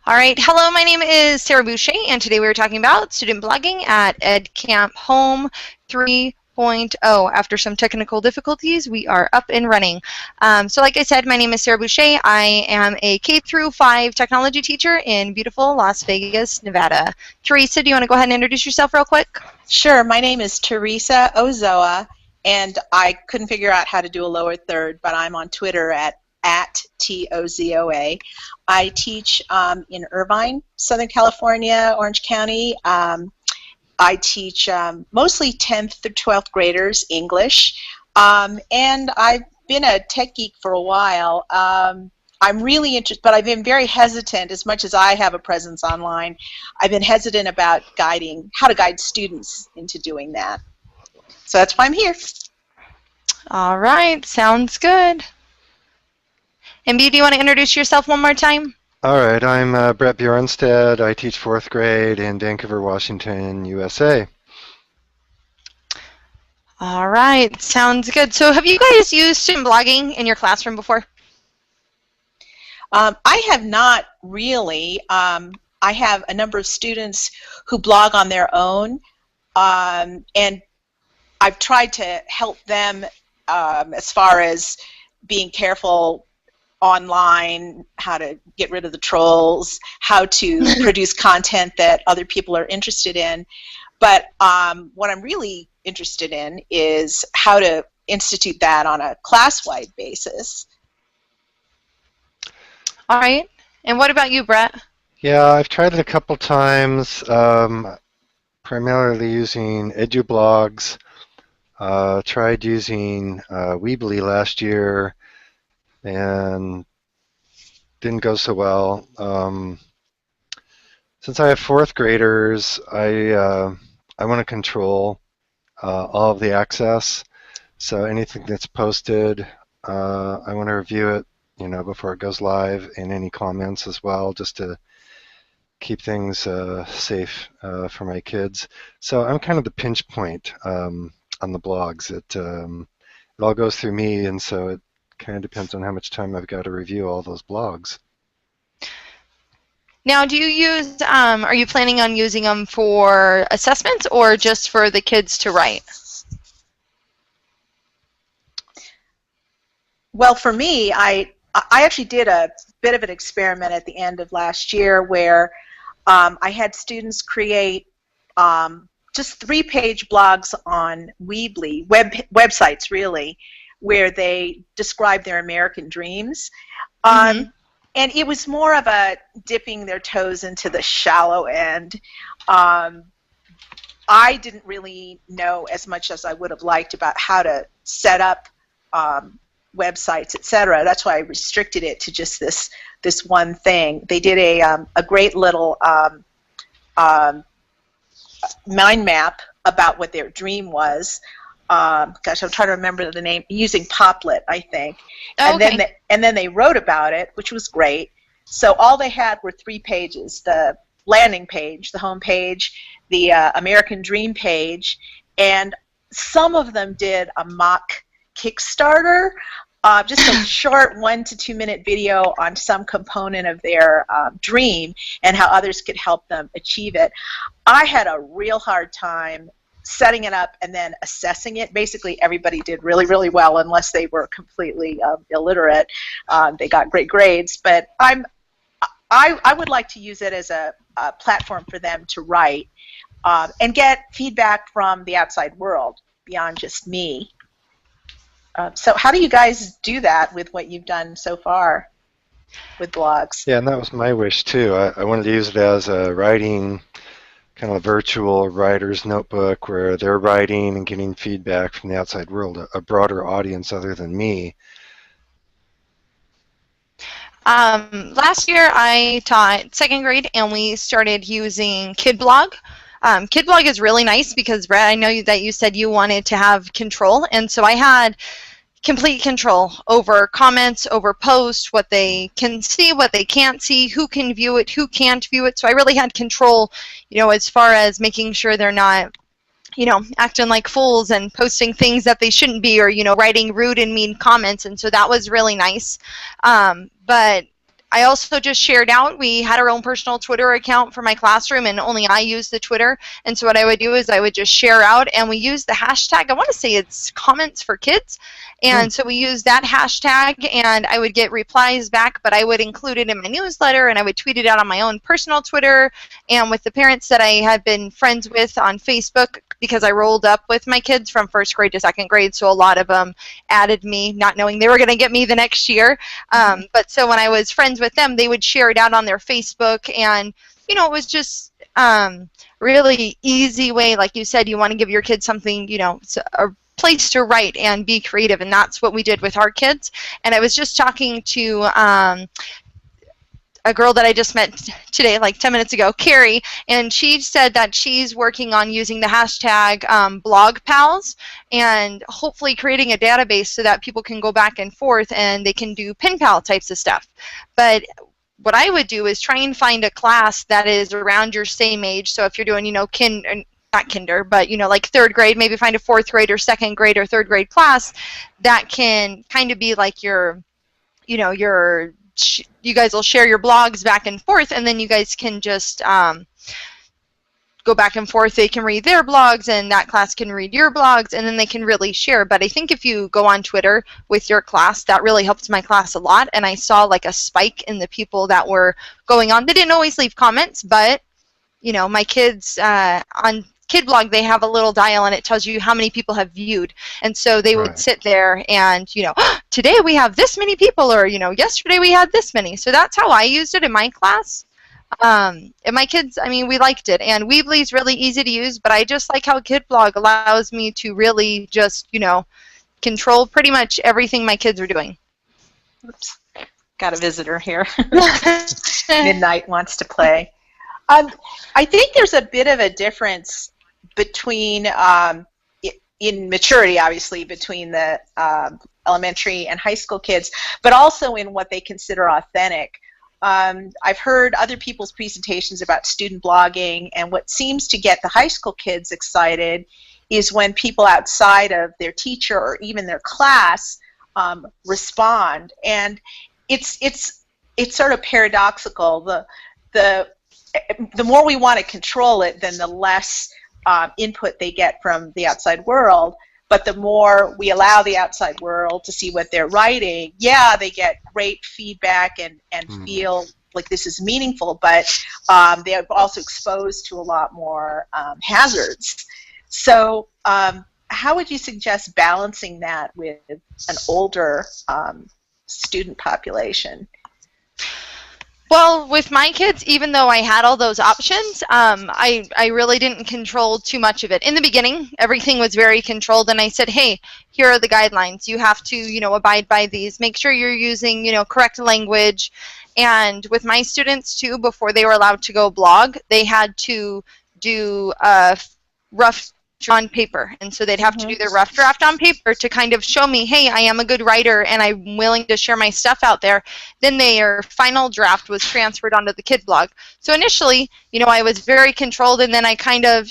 All right, hello, my name is Sarah Boucher, and today we are talking about student blogging at Edcamp Home 3.0. After some technical difficulties, we are up and running. So like I said, my name is Sarah Boucher. I am a K-5 technology teacher in beautiful Las Vegas, Nevada. Teresa, do you want to go ahead and introduce yourself real quick? Sure, my name is Teresa Ozoa, and I couldn't figure out how to do a lower third, but I'm on Twitter at TOZOA. I teach in Irvine, Southern California, Orange County. I teach mostly 10th through 12th graders English, and I've been a tech geek for a while. I'm really interested, but I've been very hesitant. As much as I have a presence online, I've been hesitant about how to guide students into doing that. So that's why I'm here. All right, sounds good. And B, do you want to introduce yourself one more time? All right, I'm Brett Bjornstad. I teach 4th grade in Vancouver, Washington, USA. All right, sounds good. So have you guys used student blogging in your classroom before? I have not really. I have a number of students who blog on their own, and I've tried to help them as far as being careful online, how to get rid of the trolls, how to produce content that other people are interested in. But what I'm really interested in is how to institute that on a class-wide basis. All right. And what about you, Brett? Yeah, I've tried it a couple times, primarily using EduBlogs. Tried using Weebly last year and didn't go so well. Since I have 4th graders, I want to control all of the access. So anything that's posted, I want to review it, before it goes live, and any comments as well, just to keep things safe for my kids. So I'm kind of the pinch point on the blogs. It all goes through me, and so it kind of depends on how much time I've got to review all those blogs. Now, do you use, are you planning on using them for assessments or just for the kids to write? Well, for me, I actually did a bit of an experiment at the end of last year where I had students create just 3-page blogs on Weebly, websites really, where they describe their American dreams. And it was more of a dipping their toes into the shallow end. I didn't really know as much as I would have liked about how to set up websites, etc. That's why I restricted it to just this one thing. They did a great little mind map about what their dream was. Gosh, I'm trying to remember the name, using Poplet, I think. Oh, okay. And then they wrote about it, which was great. So all they had were 3 pages: the landing page, the home page, the American Dream page, and some of them did a mock Kickstarter, just a short 1 to 2 minute video on some component of their dream and how others could help them achieve it. I had a real hard time setting it up and then assessing it. Basically, everybody did really, really well unless they were completely illiterate. They got great grades, but I would like to use it as a platform for them to write and get feedback from the outside world beyond just me. So how do you guys do that with what you've done so far with blogs? Yeah, and that was my wish too. I wanted to use it as a writing, kind of a virtual writer's notebook where they're writing and getting feedback from the outside world, a broader audience other than me. Last year I taught 2nd grade and we started using KidBlog. KidBlog is really nice because, Brett, I know that you said you wanted to have control, and so I had complete control over comments, over posts, what they can see, what they can't see, who can view it, who can't view it. So I really had control, as far as making sure they're not, acting like fools and posting things that they shouldn't be, or, writing rude and mean comments. And so that was really nice. But I also just shared out. We had our own personal Twitter account for my classroom, and only I used the Twitter. And so what I would do is I would just share out, and we use the hashtag. I want to say it's comments for kids. And so we use that hashtag, and I would get replies back, but I would include it in my newsletter, and I would tweet it out on my own personal Twitter and with the parents that I had been friends with on Facebook, because I rolled up with my kids from first grade to second grade, so a lot of them added me, not knowing they were going to get me the next year. But so when I was friends with them, they would share it out on their Facebook, and it was just really easy way. Like you said, you want to give your kids something, a place to write and be creative, and that's what we did with our kids. And I was just talking to a girl that I just met today, like 10 minutes ago, Carrie, and she said that she's working on using the hashtag blog pals and hopefully creating a database so that people can go back and forth and they can do pen pal types of stuff. But what I would do is try and find a class that is around your same age. So if you're doing, not kinder, but like third grade, maybe find a fourth grade or second grade or third grade class that can kind of be like your, you guys will share your blogs back and forth, and then you guys can just go back and forth. They can read their blogs, and that class can read your blogs, and then they can really share. But I think if you go on Twitter with your class, that really helps my class a lot. And I saw like a spike in the people that were going on. They didn't always leave comments, but my kids on Kid Blog, they have a little dial and it tells you how many people have viewed. And so they would sit there and, today we have this many people, or, yesterday we had this many. So that's how I used it in my class. And my kids, we liked it. And Weebly's really easy to use, but I just like how Kid Blog allows me to really just, control pretty much everything my kids are doing. Oops. Got a visitor here. Midnight wants to play. I think there's a bit of a difference between, in maturity, obviously, between the elementary and high school kids, but also in what they consider authentic. I've heard other people's presentations about student blogging, and what seems to get the high school kids excited is when people outside of their teacher or even their class respond. And it's sort of paradoxical. The more we want to control it, then the less input they get from the outside world. But the more we allow the outside world to see what they're writing, yeah, they get great feedback and feel like this is meaningful, but they're also exposed to a lot more hazards. So how would you suggest balancing that with an older student population? Well, with my kids, even though I had all those options, I really didn't control too much of it. In the beginning, everything was very controlled, and I said, hey, here are the guidelines. You have to, abide by these. Make sure you're using, correct language. And with my students, too, before they were allowed to go blog, they had to do a rough on paper, and so they'd have to do their rough draft on paper to kind of show me, hey, I am a good writer and I'm willing to share my stuff out there. Then their final draft was transferred onto the Kid Blog. So initially, I was very controlled, and then I kind of,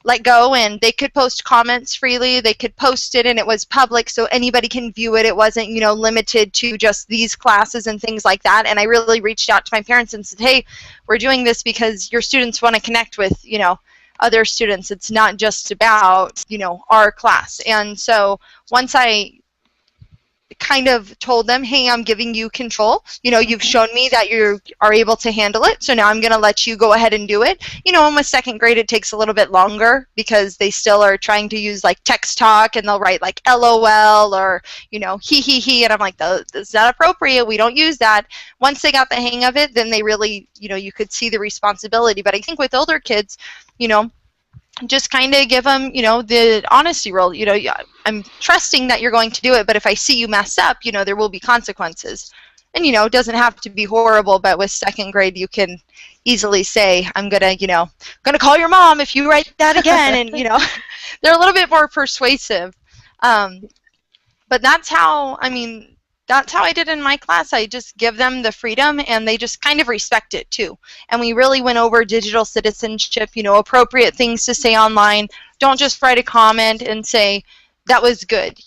let go, and they could post comments freely. They could post it, and it was public, so anybody can view it. It wasn't, limited to just these classes and things like that. And I really reached out to my parents and said, hey, we're doing this because your students want to connect with, other students. It's not just about, our class. And so once I kind of told them, hey, I'm giving you control. You've shown me that you are able to handle it, so now I'm going to let you go ahead and do it. And with second grade, it takes a little bit longer because they still are trying to use like text talk, and they'll write like LOL or, he, he, and I'm like, that's not appropriate. We don't use that. Once they got the hang of it, then they really, you could see the responsibility. But I think with older kids, just kind of give them, the honesty role. I'm trusting that you're going to do it, but if I see you mess up, there will be consequences. And, it doesn't have to be horrible, but with second grade, you can easily say, I'm going to call your mom if you write that again. And, they're a little bit more persuasive. But that's how, that's how I did in my class. I just give them the freedom, and they just kind of respect it too. And we really went over digital citizenship, appropriate things to say online. Don't just write a comment and say, that was good.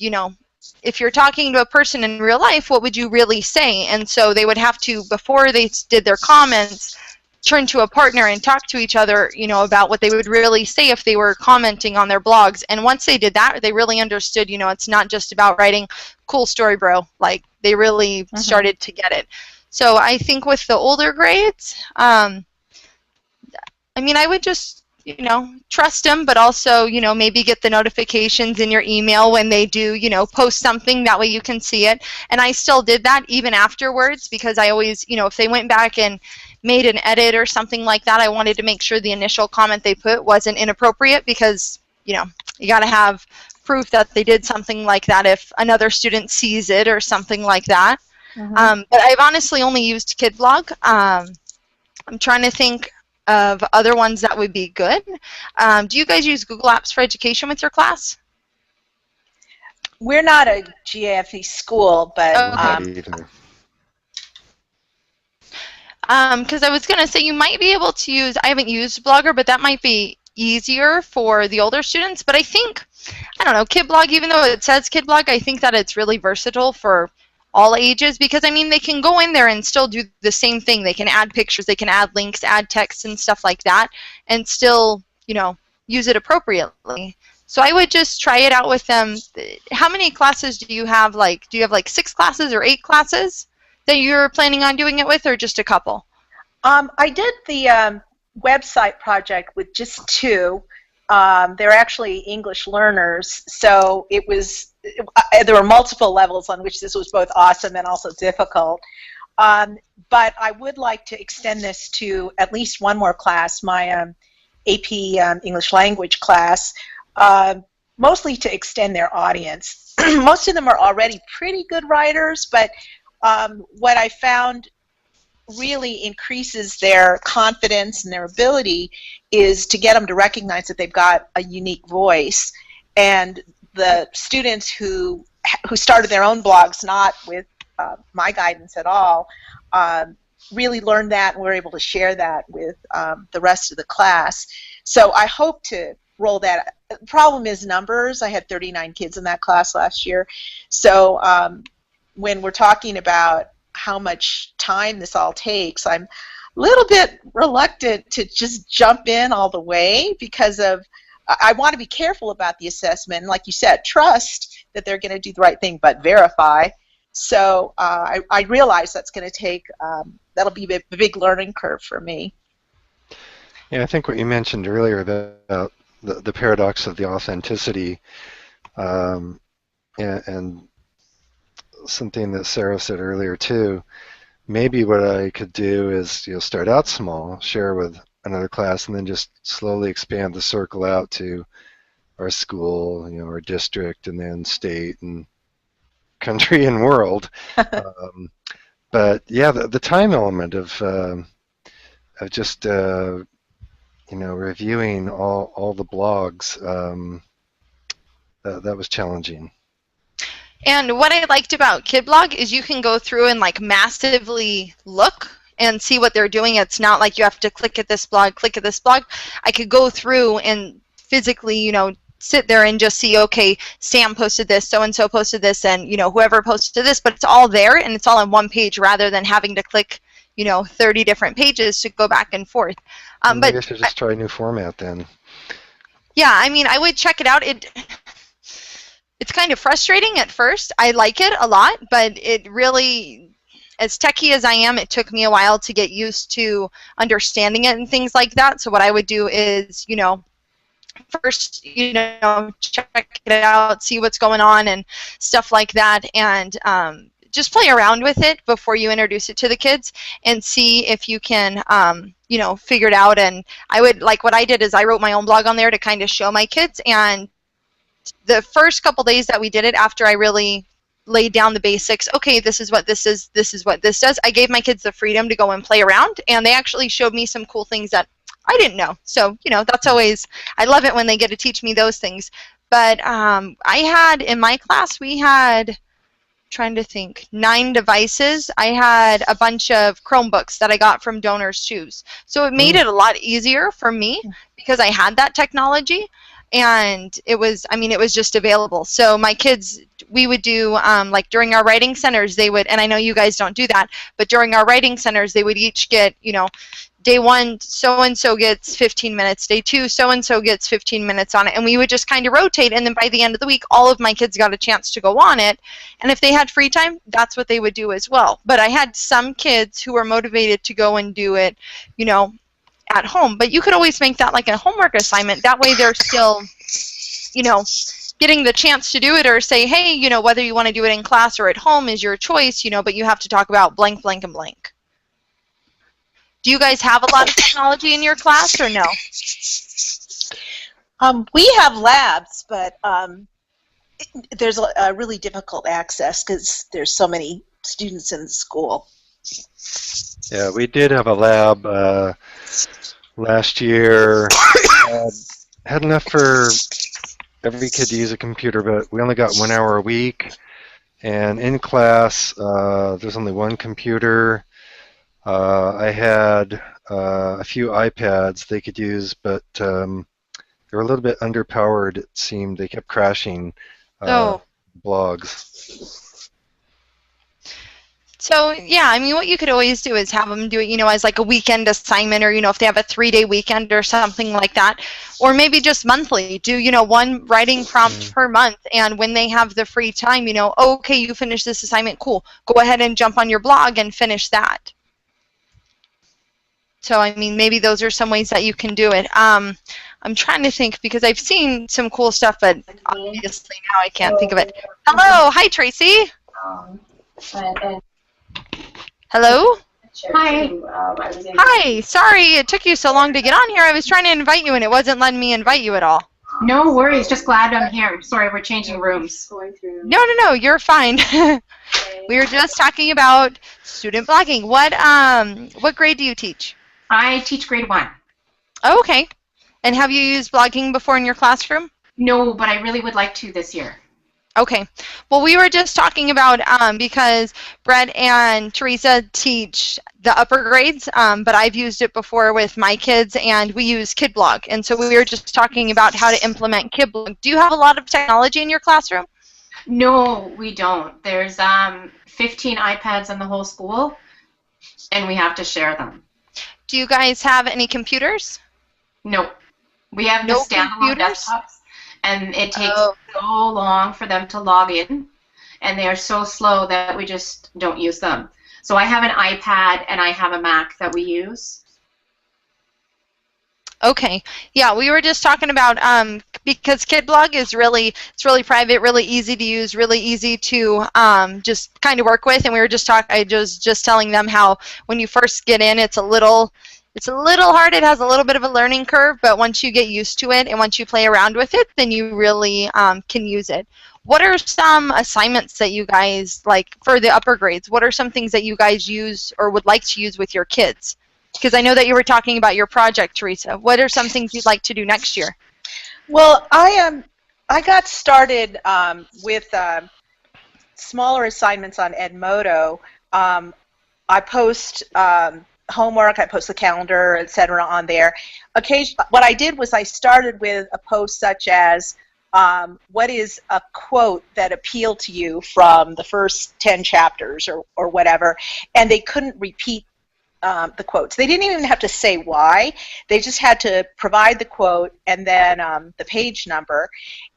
if you're talking to a person in real life, what would you really say? And so they would have to, before they did their comments, turn to a partner and talk to each other, you know, about what they would really say if they were commenting on their blogs. And once they did that, they really understood, you know, it's not just about writing cool story, bro. Like, they really started to get it. So I think with the older grades, I mean, I would just, you know, trust them, but also, you know, maybe get the notifications in your email when they do, you know, post something. That way you can see it. And I still did that even afterwards, because I always, you know, if they went back and made an edit or something like that, I wanted to make sure the initial comment they put wasn't inappropriate, because, you know, you got to have proof that they did something like that if another student sees it or something like that. But I've honestly only used KidBlog. I'm trying to think of other ones that would be good. Do you guys use Google Apps for Education with your class? We're not a GAFE school, but Not either. Because I was going to say you might be able to use, I haven't used Blogger, but that might be easier for the older students. But I think, I don't know, KidBlog, even though it says KidBlog, I think that it's really versatile for all ages, because, I mean, they can go in there and still do the same thing. They can add pictures, they can add links, add text and stuff like that, and still, you know, use it appropriately. So I would just try it out with them. How many classes do you have? Like, do you have like 6 classes or 8 classes that you're planning on doing it with, or just a couple? I did the website project with just 2. They're actually English learners, so it was, there were multiple levels on which this was both awesome and also difficult. But I would like to extend this to at least one more class, my AP English language class, mostly to extend their audience. Most of them are already pretty good writers, but what I found really increases their confidence and their ability is to get them to recognize that they've got a unique voice. And the students who started their own blogs, not with my guidance at all, really learned that, and were able to share that with the rest of the class. So I hope to roll that. The problem is numbers. I had 39 kids in that class last year. So when we're talking about how much time this all takes, I'm a little bit reluctant to just jump in all the way, because of I want to be careful about the assessment. And like you said, trust that they're going to do the right thing, but verify. So I realize that's going to take, that'll be a big learning curve for me. Yeah, I think what you mentioned earlier about the paradox of the authenticity, and something that Sarah said earlier too, maybe what I could do is, you know, start out small, share with another class, and then just slowly expand the circle out to our school, you know, our district, and then state and country and world. But yeah, the time element of just you know, reviewing all the blogs, that was challenging. And what I liked about KidBlog is you can go through and like massively look and see what they're doing. It's not like you have to click at this blog, click at this blog. I could go through and physically, you know, sit there and just see, okay, Sam posted this, so-and-so posted this, and, you know, whoever posted this, but it's all there and it's all on one page rather than having to click, you know, 30 different pages to go back and forth. Maybe I should just try a new format then. Yeah, I mean, I would check it out. It's kind of frustrating at first. I like it a lot, but it really, as techie as I am, it took me a while to get used to understanding it and things like that. So what I would do is, you know, first, you know, check it out, see what's going on and stuff like that, and just play around with it before you introduce it to the kids and see if you can, you know, figure it out. And I would, like, what I did is I wrote my own blog on there to kind of show my kids, and the first couple days that we did it, after I really laid down the basics, okay, this is what this is, this is what this does, I gave my kids the freedom to go and play around, and they actually showed me some cool things that I didn't know. So, you know, that's always, I love it when they get to teach me those things. But I had, in my class, we had, trying to think, 9 devices. I had a bunch of Chromebooks that I got from donors' shoes. So it made it a lot easier for me because I had that technology. and it was, I mean, it was just available. So my kids, we would do, like during our writing centers, they would, and I know you guys don't do that, but during our writing centers, they would each get, you know, day one, so-and-so gets 15 minutes. Day two, so-and-so gets 15 minutes on it. And we would just kind of rotate. And then by the end of the week, all of my kids got a chance to go on it. And if they had free time, that's what they would do as well. But I had some kids who were motivated to go and do it, you know, at home. But you could always make that like a homework assignment. That way they're still, you know, getting the chance to do it, or say, hey, you know, whether you want to do it in class or at home is your choice, you know, but you have to talk about blank, blank, and blank. Do you guys have a lot of technology in your class, or no? We have labs, but there's a really difficult access because there's so many students in the school. Yeah, we did have a lab last year. Had enough for every kid to use a computer, but we only got 1 hour a week. And in class, there's only one computer. I had a few iPads they could use, but they were a little bit underpowered, it seemed. They kept crashing blogs. So, yeah, I mean, what you could always do is have them do it, you know, as like a weekend assignment, or, you know, if they have a 3-day weekend or something like that. Or maybe just monthly. Do, you know, one writing prompt per month. And when they have the free time, you know, oh, okay, you finished this assignment, cool. Go ahead and jump on your blog and finish that. So, I mean, maybe those are some ways that you can do it. I'm trying to think, because I've seen some cool stuff, but obviously now I can't think of it. Hello. Hi, Tracy. Hello? Hi. Hi. Sorry it took you so long to get on here. I was trying to invite you, and it wasn't letting me invite you at all. No worries. Just glad I'm here. Sorry, we're changing rooms. No, you're fine. We were just talking about student blogging. What grade do you teach? I teach grade 1. Oh, okay. And have you used blogging before in your classroom? No, but I really would like to this year. Okay. Well, we were just talking about, because Brett and Teresa teach the upper grades, but I've used it before with my kids, and we use KidBlog. And so we were just talking about how to implement KidBlog. Do you have a lot of technology in your classroom? No, we don't. There's 15 iPads in the whole school, and we have to share them. Do you guys have any computers? No. We have the standalone desktops, and it takes so long for them to log in, and they are so slow that we just don't use them. So I have an iPad and I have a Mac that we use. Okay. Yeah, we were just talking about, because KidBlog is really private, really easy to use, really easy to just kind of work with, and we were just I was just telling them how when you first get in, it's a little hard. It has a little bit of a learning curve, but once you get used to it and once you play around with it, then you really can use it. What are some assignments that you guys, like for the upper grades, what are some things that you guys use or would like to use with your kids? Because I know that you were talking about your project, Teresa. What are some things you'd like to do next year? Well, I got started with smaller assignments on Edmodo. I post homework, I post the calendar, etc. on there. What I did was I started with a post such as, what is a quote that appealed to you from the first 10 chapters or whatever, and they couldn't repeat the quotes. They didn't even have to say why. They just had to provide the quote and then the page number.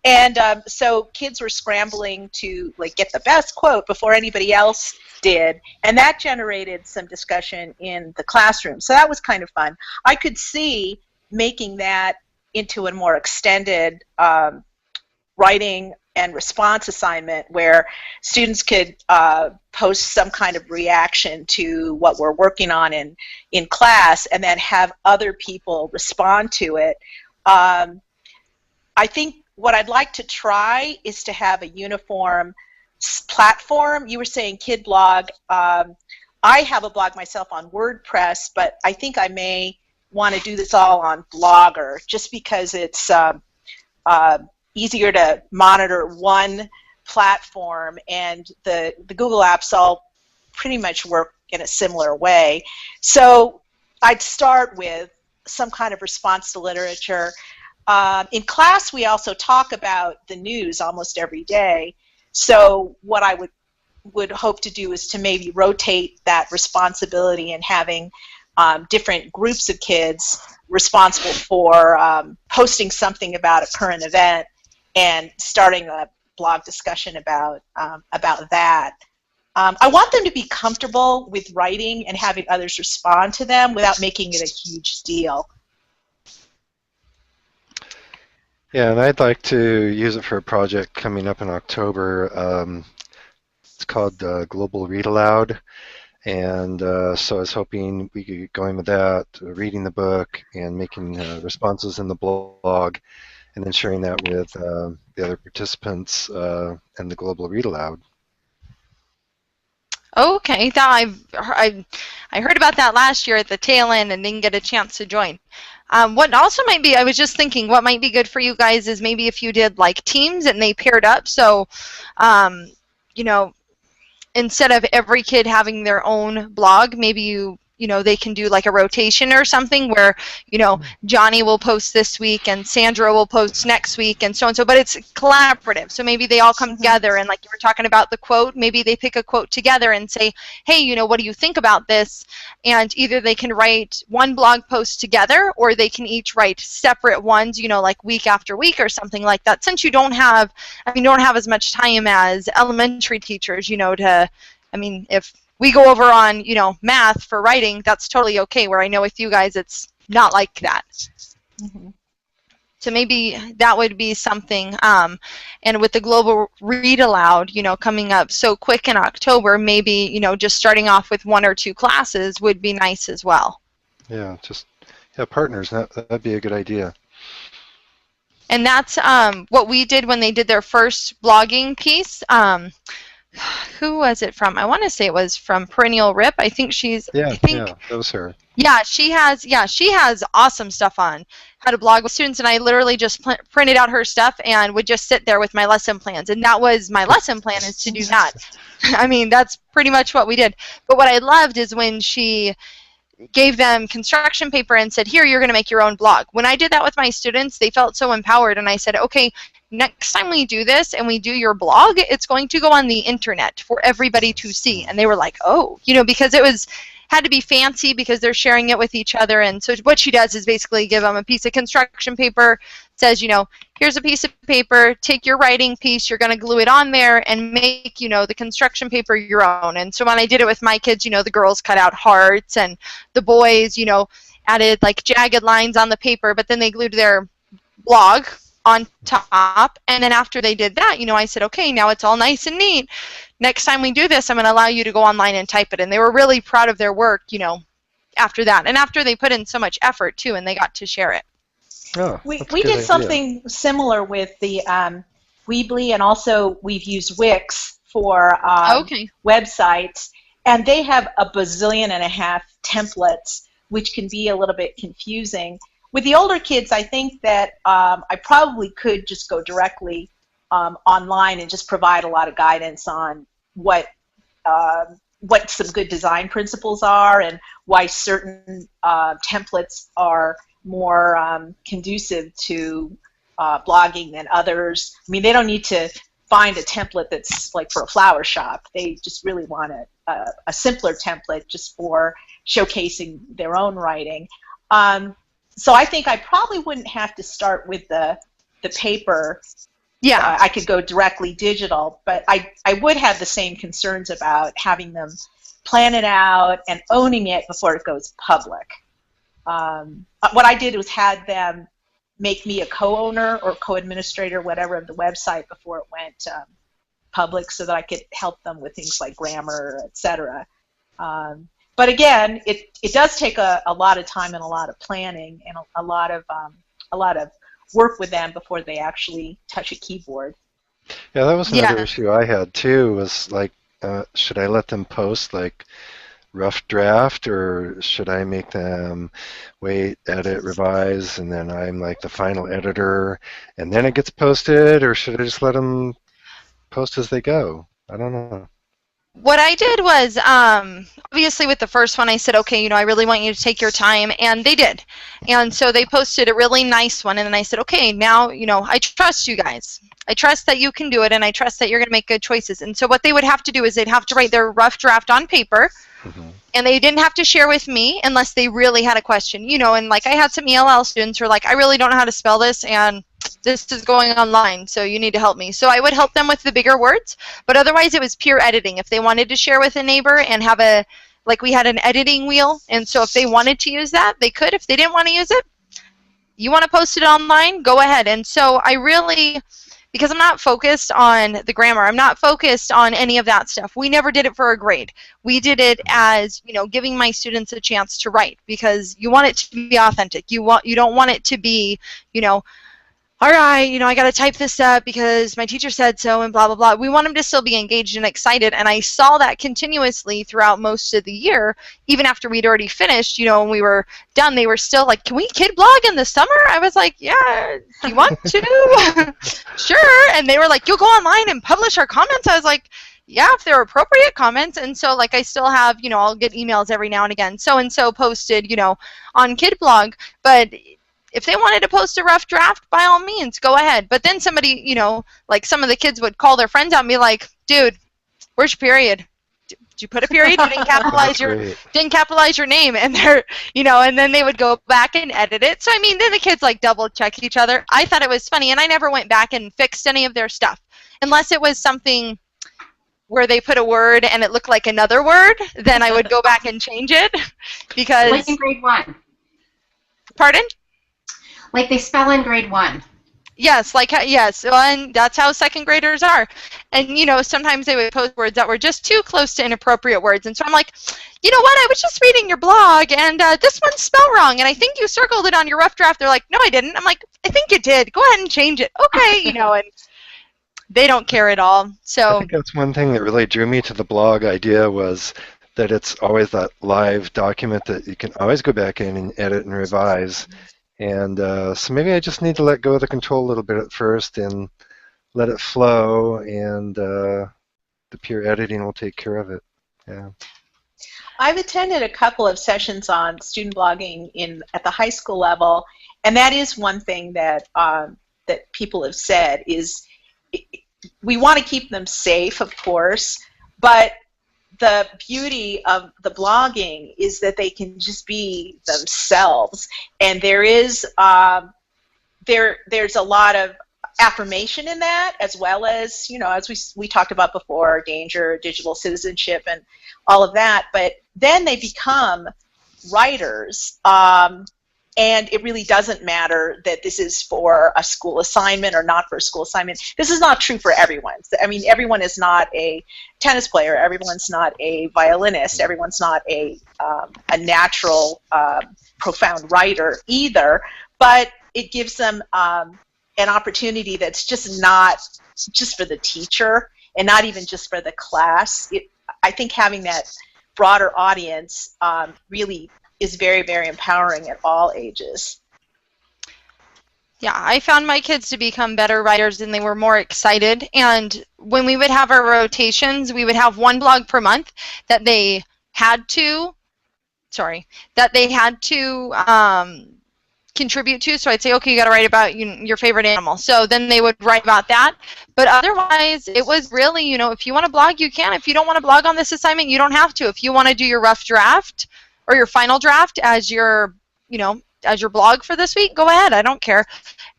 And so kids were scrambling to get the best quote before anybody else did, and that generated some discussion in the classroom. So that was kind of fun. I could see making that into a more extended writing and response assignment where students could post some kind of reaction to what we're working on in class and then have other people respond to it. I think what I'd like to try is to have a uniform platform. You were saying KidBlog. I have a blog myself on WordPress, but I think I may want to do this all on Blogger just because it's easier to monitor one platform, and the Google apps all pretty much work in a similar way. So I'd start with some kind of response to literature. In class, we also talk about the news almost every day. So what I would hope to do is to maybe rotate that responsibility and having different groups of kids responsible for posting something about a current event and starting a blog discussion about that. I want them to be comfortable with writing and having others respond to them without making it a huge deal. Yeah, and I'd like to use it for a project coming up in October. It's called Global Read Aloud, and so I was hoping we could get going with that, reading the book and making responses in the blog, and then sharing that with the other participants in the Global Read Aloud. Okay, I heard about that last year at the tail end and didn't get a chance to join. What also might be, I was just thinking, what might be good for you guys is maybe if you did like teams and they paired up. So, you know, instead of every kid having their own blog, maybe they can do like a rotation or something where, Johnny will post this week and Sandra will post next week and so on. So, but it's collaborative. So maybe they all come together and like you were talking about the quote, maybe they pick a quote together and say, hey, what do you think about this? And either they can write one blog post together or they can each write separate ones, like week after week or something like that. Since you don't have as much time as elementary teachers, if we go over on, math for writing, that's totally okay, where I know with you guys it's not like that. Mm-hmm. So maybe that would be something. And with the Global Read Aloud, coming up so quick in October, maybe, just starting off with 1 or 2 classes would be nice as well. Yeah, partners, that'd be a good idea. And that's what we did when they did their first blogging piece. Who was it from? I want to say it was from Perennial Rip. I think that was her. Yeah, she has awesome stuff on how to blog with students, and I literally just printed out her stuff and would just sit there with my lesson plans, and that was my lesson plan, is to do that. I mean, that's pretty much what we did. But what I loved is when she gave them construction paper and said, here, you're going to make your own blog. When I did that with my students, they felt so empowered, and I said, okay, next time we do this and we do your blog, it's going to go on the internet for everybody to see. And they were like, oh, because it had to be fancy because they're sharing it with each other. And so what she does is basically give them a piece of construction paper, says, here's a piece of paper, take your writing piece, you're going to glue it on there and make, the construction paper your own. And so when I did it with my kids, the girls cut out hearts and the boys, added like jagged lines on the paper, but then they glued their blog on top. And then after they did that, I said, okay, now it's all nice and neat. Next time we do this, I'm going to allow you to go online and type it. And they were really proud of their work, after that. And after they put in so much effort, too, and they got to share it. Oh, we did something similar with the Weebly, and also we've used Wix for websites. And they have a bazillion and a half templates, which can be a little bit confusing. With the older kids, I think that I probably could just go directly online and just provide a lot of guidance on what some good design principles are and why certain templates are more conducive to blogging than others. I mean, they don't need to find a template that's like for a flower shop. They just really want a simpler template just for showcasing their own writing. So I think I probably wouldn't have to start with the paper. Yeah, I could go directly digital, but I would have the same concerns about having them plan it out and owning it before it goes public. What I did was had them make me a co-owner or co-administrator, whatever, of the website before it went public, so that I could help them with things like grammar, etc. But again, it does take a lot of time and a lot of planning and a lot of work with them before they actually touch a keyboard. Yeah, that was another issue I had too. Was like, should I let them post like rough draft, or should I make them wait, edit, revise, and then I'm like the final editor, and then it gets posted, or should I just let them post as they go? I don't know. What I did was, obviously with the first one, I said, okay, I really want you to take your time, and they did. And so they posted a really nice one, and then I said, okay, now, I trust you guys. I trust that you can do it, and I trust that you're going to make good choices. And so what they would have to do is they'd have to write their rough draft on paper, and they didn't have to share with me unless they really had a question, and like I had some ELL students who were like, I really don't know how to spell this, and this is going online, so you need to help me. So I would help them with the bigger words, but otherwise it was pure editing. If they wanted to share with a neighbor and have we had an editing wheel, and so if they wanted to use that, they could. If they didn't want to use it, you want to post it online, go ahead. And so I really, because I'm not focused on the grammar, I'm not focused on any of that stuff. We never did it for a grade. We did it as, giving my students a chance to write, because you want it to be authentic. You don't want it to be, all right, I got to type this up because my teacher said so and blah, blah, blah. We want them to still be engaged and excited, and I saw that continuously throughout most of the year. Even after we'd already finished, when we were done, they were still like, can we kid blog in the summer? I was like, yeah, do you want to? Sure. And they were like, you'll go online and publish our comments? I was like, yeah, if they're appropriate comments. And so like I still have, I'll get emails every now and again. So-and-so posted, on kid blog, but if they wanted to post a rough draft, by all means, go ahead. But then somebody, like some of the kids would call their friends out and be like, dude, where's your period? Did you put a period? You didn't capitalize your name. And they're, and then they would go back and edit it. So, I mean, then the kids like double check each other. I thought it was funny, and I never went back and fixed any of their stuff. Unless it was something where they put a word and it looked like another word, then I would go back and change it. Because like in grade 1. Pardon? Like they spell in grade 1. Yes, yes, and that's how second graders are. And, sometimes they would post words that were just too close to inappropriate words. And so I'm like, you know what, I was just reading your blog, and this one's spelled wrong, and I think you circled it on your rough draft. They're like, no, I didn't. I'm like, I think you did. Go ahead and change it. Okay, and they don't care at all. So I think that's one thing that really drew me to the blog idea, was that it's always that live document that you can always go back in and edit and revise. And so maybe I just need to let go of the control a little bit at first and let it flow, and the pure editing will take care of it. Yeah. I've attended a couple of sessions on student blogging at the high school level, and that is one thing that that people have said is we want to keep them safe, of course, but the beauty of the blogging is that they can just be themselves, and there is there's a lot of affirmation in that, as well as as we talked about before, danger, digital citizenship, and all of that. But then they become writers, and it really doesn't matter that this is for a school assignment or not for a school assignment. This is not true for everyone. I mean, everyone is not a tennis player. Everyone's not a violinist. Everyone's not a natural, profound writer either. But it gives them an opportunity that's just not just for the teacher and not even just for the class. I think having that broader audience really is very, very empowering at all ages. Yeah, I found my kids to become better writers, and they were more excited. And when we would have our rotations, we would have one blog per month that they had to, contribute to. So I'd say, okay, you got to write about your favorite animal. So then they would write about that. But otherwise, it was really, if you want to blog, you can. If you don't want to blog on this assignment, you don't have to. If you want to do your rough draft or your final draft as your, as your blog for this week, go ahead. I don't care.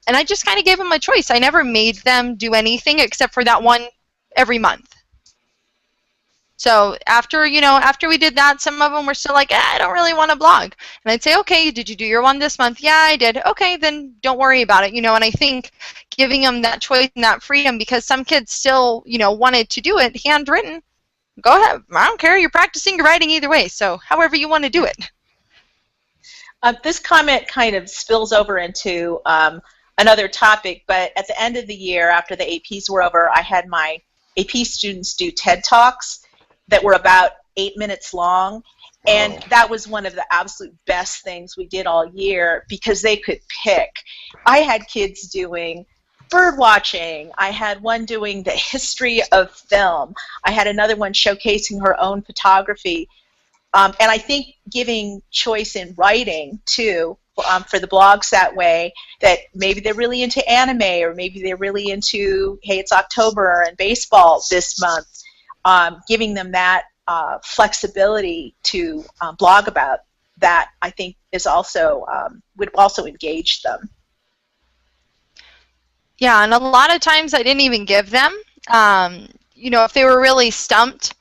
And I just kind of gave them a choice. I never made them do anything except for that one every month. So after, after we did that, some of them were still like, I don't really want to blog. And I'd say, okay, did you do your one this month? Yeah, I did. Okay, then don't worry about it. And I think giving them that choice and that freedom, because some kids still, wanted to do it handwritten. Go ahead. I don't care. You're practicing your writing either way. So however you want to do it. This comment kind of spills over into another topic, but at the end of the year, after the APs were over, I had my AP students do TED Talks that were about 8 minutes long, and that was one of the absolute best things we did all year because they could pick. I had kids doing bird watching. I had one doing the history of film. I had another one showcasing her own photography. And I think giving choice in writing, too, for the blogs that way, that maybe they're really into anime, or maybe they're really into, hey, it's October and baseball this month, giving them that flexibility to blog about that, I think, is also would also engage them. Yeah, and a lot of times I didn't even give them. You know, if they were really stumped,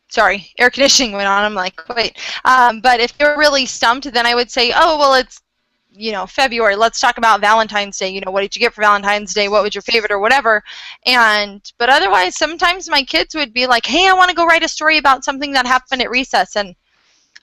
sorry, air conditioning went on. I'm like, wait. But if they were really stumped, then I would say, oh, well, it's, you know, February. Let's talk about Valentine's Day. You know, what did you get for Valentine's Day? What was your favorite or whatever? But otherwise, sometimes my kids would be like, hey, I want to go write a story about something that happened at recess. And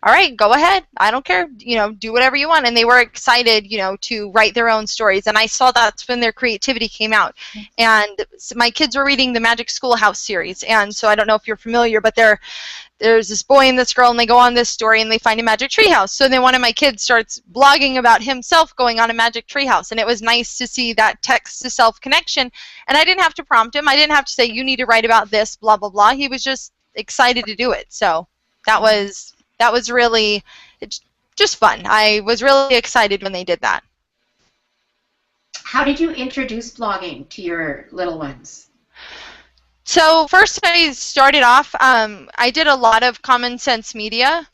all right, go ahead. I don't care. You know, do whatever you want. And they were excited, you know, to write their own stories. And I saw that's when their creativity came out. And so my kids were reading the Magic Schoolhouse series. And so I don't know if you're familiar, but there's this boy and this girl, and they go on this story, and they find a magic treehouse. So then one of my kids starts blogging about himself going on a magic treehouse. And it was nice to see that text-to-self connection. And I didn't have to prompt him. I didn't have to say, you need to write about this, blah, blah, blah. He was just excited to do it. So that was really just fun. I was really excited when they did that. How did you introduce blogging to your little ones? So first I started off, I did a lot of Common Sense Media.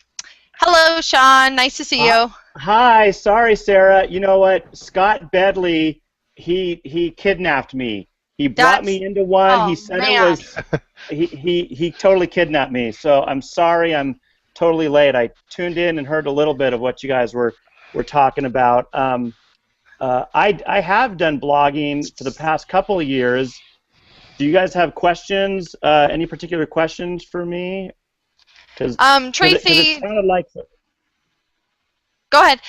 Hello, Sean. Nice to see you. Hi. Sorry, Sarah. You know what? Scott Bedley, he kidnapped me. He brought me into one. Oh, he said man. it was he totally kidnapped me. So I'm sorry. I'm totally late. I tuned in and heard a little bit of what you guys were talking about. I have done blogging for the past couple of years. Do you guys have questions? Any particular questions for me? Tracy, it sounded like. Go ahead.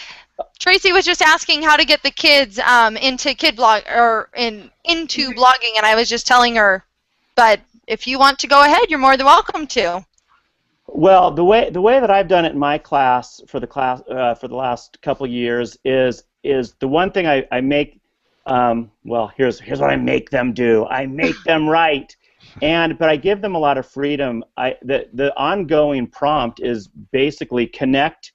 Tracy was just asking how to get the kids into into blogging, and I was just telling her. But if you want to go ahead, you're more than welcome to. Well, the way that I've done it in my class for the last couple of years is the one thing I make. Well, here's what I make them do. I make them write, but I give them a lot of freedom. The ongoing prompt is basically connect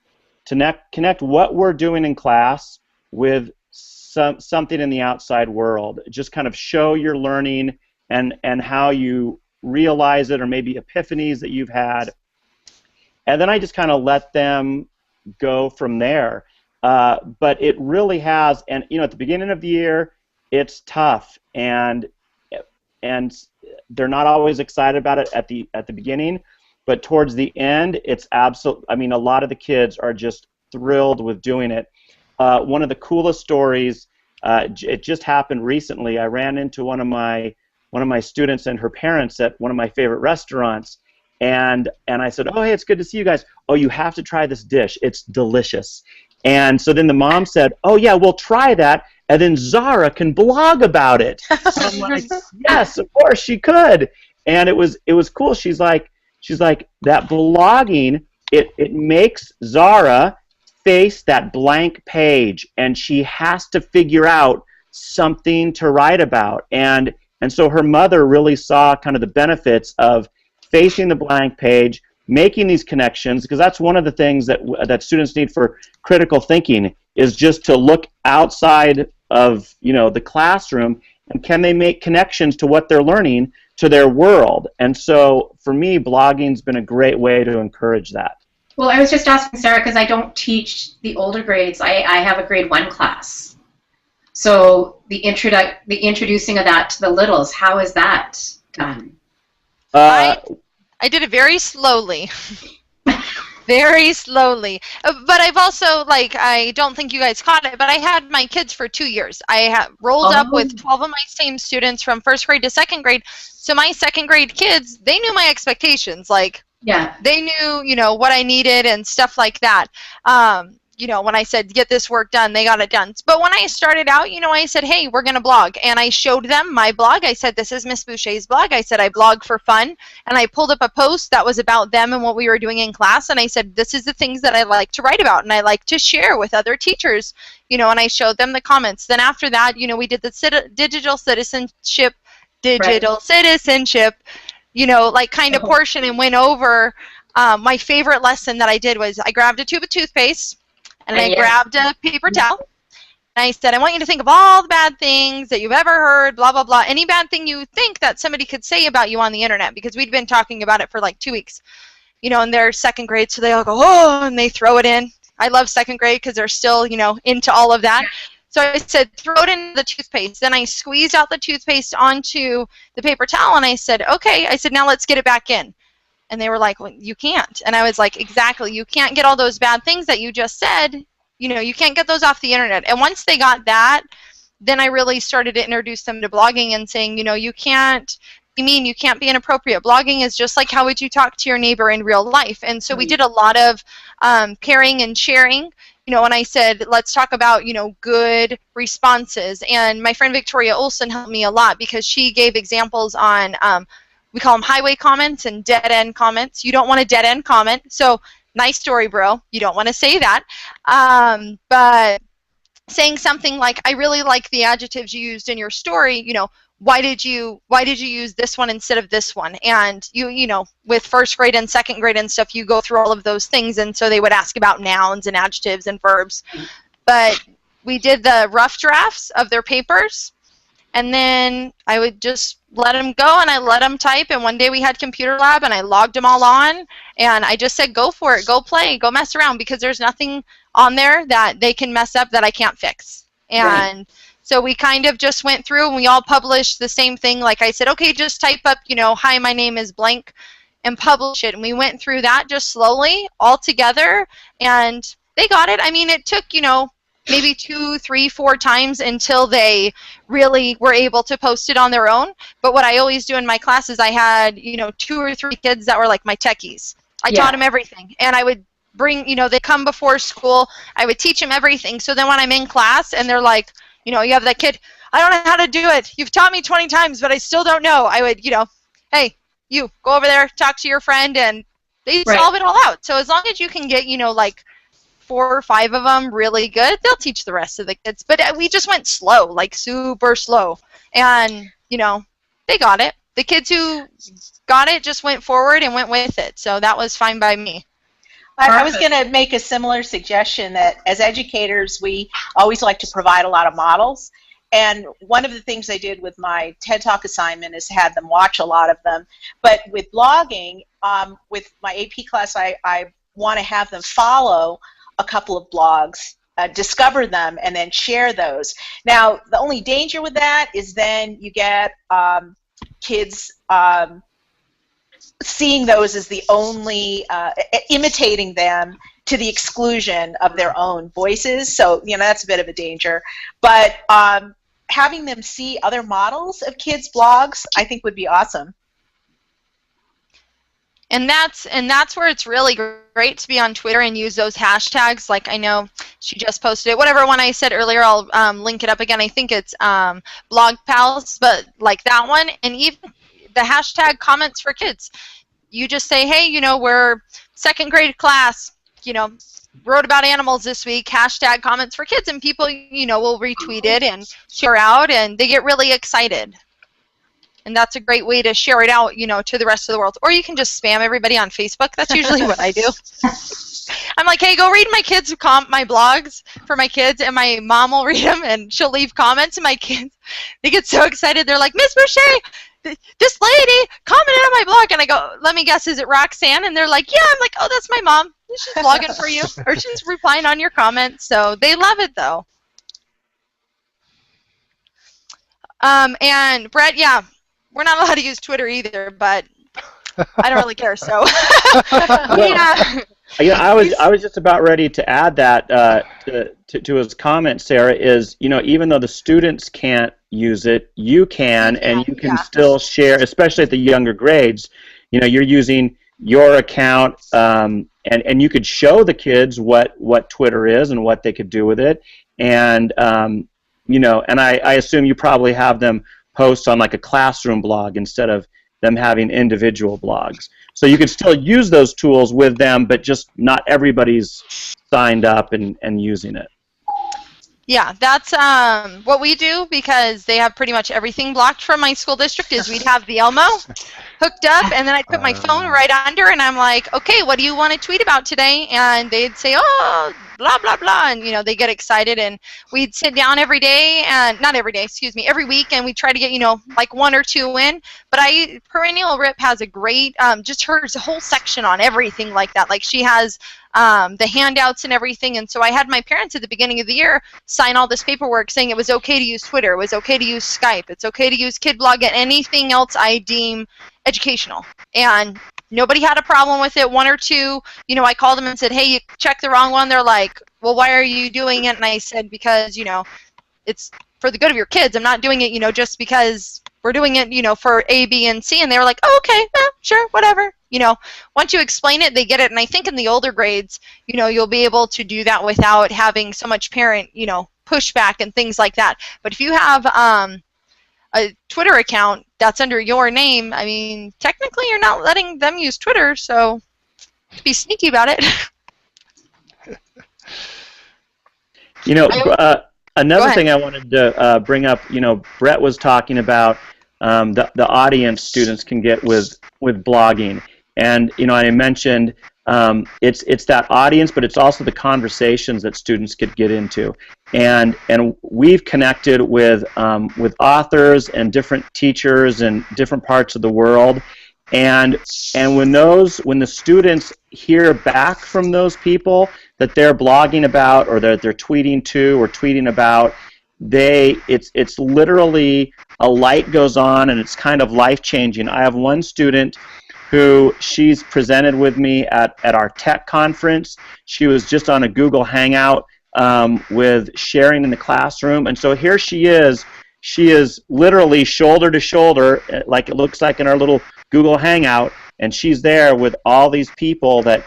what we're doing in class with something in the outside world. Just kind of show your learning and how you realize it, or maybe epiphanies that you've had. And then I just kind of let them go from there. But it really has, and you know, at the beginning of the year, it's tough, and they're not always excited about it at the beginning, but towards the end, it's absolute. I mean, a lot of the kids are just thrilled with doing it. One of the coolest stories, it just happened recently. I ran into one of my students and her parents at one of my favorite restaurants. And I said, oh, hey, it's good to see you guys. Oh, you have to try this dish. It's delicious. And so then the mom said, oh, yeah, we'll try that, and then Zara can blog about it. So I'm like, yes, of course she could. And it was cool. She's like, that blogging, it makes Zara face that blank page, and she has to figure out something to write about. And so her mother really saw kind of the benefits of facing the blank page, making these connections, because that's one of the things that students need for critical thinking, is just to look outside of, you know, the classroom, and can they make connections to what they're learning to their world. And so for me, blogging's been a great way to encourage that. Well, I was just asking Sarah because I don't teach the older grades. I have a grade 1 class. So the introducing of that to the littles, how is that done? I did it very slowly. Very slowly. But I've also, I don't think you guys caught it, but I had my kids for 2 years. I rolled up with 12 of my same students from 1st grade to 2nd grade. So my 2nd grade kids, they knew my expectations. Yeah. They knew, what I needed and stuff like that. when I said, get this work done, they got it done. But when I started out, I said, hey, we're going to blog. And I showed them my blog. I said, this is Miss Boucher's blog. I said, I blog for fun. And I pulled up a post that was about them and what we were doing in class. And I said, this is the things that I like to write about and I like to share with other teachers. And I showed them the comments. Then after that, we did the digital citizenship, kind of portion, and went over. My favorite lesson that I did was I grabbed a tube of toothpaste and I grabbed a paper towel and I said, I want you to think of all the bad things that you've ever heard, blah, blah, blah, any bad thing you think that somebody could say about you on the internet, because we'd been talking about it for like 2 weeks, and they're second grade, so they all go, oh, and they throw it in. I love second grade because they're still, into all of that. So I said, throw it in the toothpaste. Then I squeezed out the toothpaste onto the paper towel and I said, okay, I said, now let's get it back in. And they were like, well, you can't. And I was like, exactly. You can't get all those bad things that you just said. You can't get those off the internet. And once they got that, then I really started to introduce them to blogging and saying, you can't be inappropriate. Blogging is just like how would you talk to your neighbor in real life. And so we did a lot of caring and sharing. And I said, let's talk about, good responses. And my friend Victoria Olson helped me a lot because she gave examples on we call them highway comments and dead-end comments. You don't want a dead-end comment. So, nice story, bro. You don't want to say that. But saying something like, I really like the adjectives you used in your story, why did you use this one instead of this one? And with first grade and second grade and stuff, you go through all of those things. And so they would ask about nouns and adjectives and verbs. But we did the rough drafts of their papers. And then I would just let them go and I let them type. And one day we had computer lab and I logged them all on. And I just said, go for it, go play, go mess around, because there's nothing on there that they can mess up that I can't fix. And so we kind of just went through and we all published the same thing. Like I said, okay, just type up, hi, my name is blank, and publish it. And we went through that just slowly all together and they got it. I mean, it took, maybe 2, 3, 4 times until they really were able to post it on their own. But what I always do in my classes, I had, 2 or 3 kids that were like my techies. I taught them everything. And I would bring, they come before school, I would teach them everything. So then when I'm in class and they're like, you have that kid, I don't know how to do it. You've taught me 20 times, but I still don't know. I would, hey, you go over there, talk to your friend, and they solve it all out. So as long as you can get, like 4 or 5 of them really good, they'll teach the rest of the kids. But we just went slow, like super slow. And, they got it. The kids who got it just went forward and went with it. So that was fine by me. I was going to make a similar suggestion that as educators, we always like to provide a lot of models. And one of the things I did with my TED Talk assignment is had them watch a lot of them. But with blogging, with my AP class, I want to have them follow a couple of blogs, discover them, and then share those. Now, the only danger with that is then you get kids seeing those as the only, imitating them to the exclusion of their own voices. So, that's a bit of a danger. But having them see other models of kids' blogs, I think would be awesome. And that's where it's really great to be on Twitter and use those hashtags. Like I know she just posted it. Whatever one I said earlier, I'll link it up again. I think it's Blog Pals, but like that one. And even the hashtag comments for kids. You just say, hey, we're second grade class, wrote about animals this week, hashtag comments for kids, and people, will retweet it and share out, and they get really excited. And that's a great way to share it out, to the rest of the world. Or you can just spam everybody on Facebook. That's usually what I do. I'm like, hey, go read my kids' my blogs for my kids, and my mom will read them, and she'll leave comments, and my kids, they get so excited. They're like, Miss Boucher, this lady commented on my blog, and I go, let me guess, is it Roxanne? And they're like, yeah. I'm like, oh, that's my mom. She's blogging for you, or she's replying on your comments. So they love it, though. And Brett, yeah, we're not allowed to use Twitter either, but I don't really care. So I was just about ready to add that to his comment, Sarah. Is even though the students can't use it, you can, and you can still share, especially at the younger grades. You're using your account, and you could show the kids what Twitter is and what they could do with it, and you know, and I assume you probably have them post on like a classroom blog instead of them having individual blogs. So you could still use those tools with them, but just not everybody's signed up and using it. Yeah, that's what we do, because they have pretty much everything blocked from my school district. Is we'd have the Elmo hooked up, and then I'd put my phone right under, and I'm like, okay, what do you want to tweet about today? And they'd say, oh, blah, blah, blah, and, you know, they get excited, and we'd sit down every day, and not every day, excuse me, every week, and we'd try to get, you know, like 1 or 2 in. But Perennial Rip has a great, just her whole section on everything like that. Like, she has the handouts and everything, and so I had my parents at the beginning of the year sign all this paperwork saying it was okay to use Twitter, it was okay to use Skype, it's okay to use KidBlog, and anything else I deem educational. And nobody had a problem with it. 1 or 2, you know, I called them and said, hey, you checked the wrong one. They're like, well, why are you doing it? And I said, because, you know, it's for the good of your kids. I'm not doing it, you know, just because we're doing it, you know, for A, B, and C. And they were like, oh, okay, sure, whatever. You know, once you explain it, they get it. And I think in the older grades, you know, you'll be able to do that without having so much parent, you know, pushback and things like that. But if you have a Twitter account that's under your name, I mean, technically you're not letting them use Twitter, so be sneaky about it. You know, another thing I wanted to bring up, you know, Brett was talking about the audience students can get with blogging. And, you know, I mentioned it's that audience, but it's also the conversations that students could get into. And we've connected with authors and different teachers in different parts of the world. And when the students hear back from those people that they're blogging about, or that they're tweeting to or tweeting about, it's literally a light goes on, and it's kind of life-changing. I have one student who she's presented with me at our tech conference. She was just on a Google Hangout with sharing in the classroom, and so here she is. She is literally shoulder to shoulder, like it looks like in our little Google Hangout, and she's there with all these people that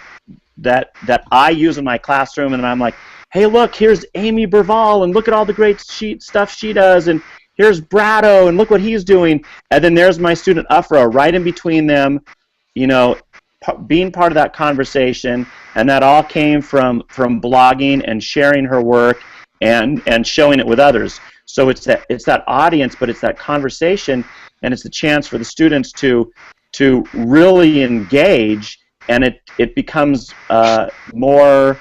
I use in my classroom, and I'm like, hey, look, here's Amy Berval, and look at all the great stuff she does, and here's Brado, and look what he's doing. And then there's my student Afra right in between them, you know, being part of that conversation, and that all came from blogging and sharing her work and showing it with others. So it's that audience, but it's that conversation, and it's the chance for the students to really engage, and it becomes more,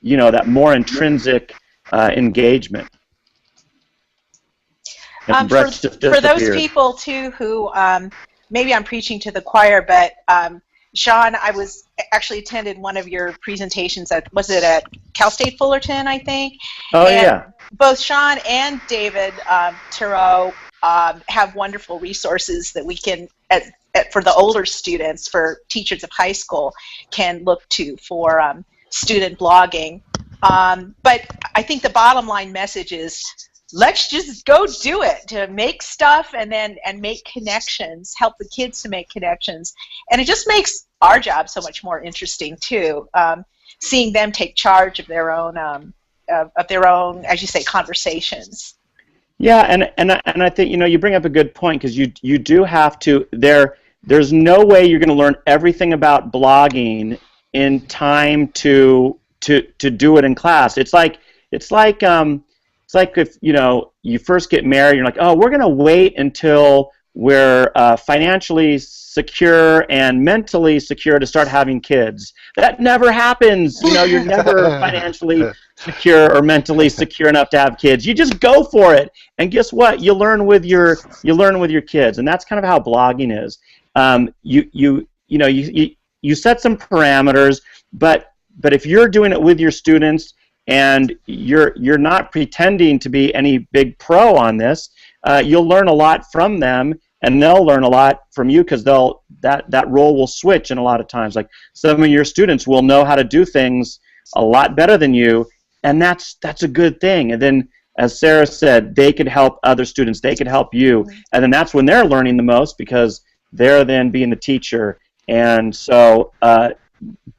you know, that more intrinsic engagement. For those people too who maybe I'm preaching to the choir, but Sean, I was actually attended one of your presentations at Cal State Fullerton, I think. Oh, and yeah. Both Sean and David Turow have wonderful resources that we can, for the older students, for teachers of high school, can look to for student blogging. But I think the bottom line message is, let's just go do it, to make stuff and make connections, help the kids to make connections. And it just makes our job so much more interesting too, seeing them take charge of their own, as you say, conversations. Yeah, and I think, you know, you bring up a good point, because you do have to, there's no way you're going to learn everything about blogging in time to do it in class. It's like if, you know, you first get married, you're like, oh, we're going to wait until we're financially secure and mentally secure to start having kids. That never happens. You know, you're never financially secure or mentally secure enough to have kids. You just go for it, and guess what? You learn with your kids, and that's kind of how blogging is. You set some parameters, but if you're doing it with your students, and you're not pretending to be any big pro on this, you'll learn a lot from them, and they'll learn a lot from you, because that role will switch. And a lot of times, like, some of your students will know how to do things a lot better than you, and that's a good thing. And then, as Sarah said, they could help other students, they could help you, and then that's when they're learning the most, because they're then being the teacher And so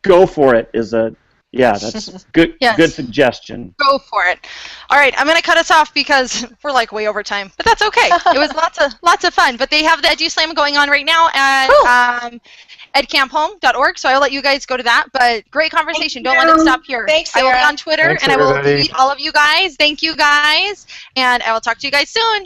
go for it is a, yeah, that's good. Yes. Good suggestion. Go for it. All right, I'm going to cut us off because we're like way over time, but that's okay. It was lots of fun. But they have the EduSlam going on right now at edcamphome.org, so I will let you guys go to that. But great conversation. Don't let it stop here. Thanks, Sarah. I will be on Twitter, Thanks, and I will everybody. tweet all of you guys. Thank you guys, and I will talk to you guys soon.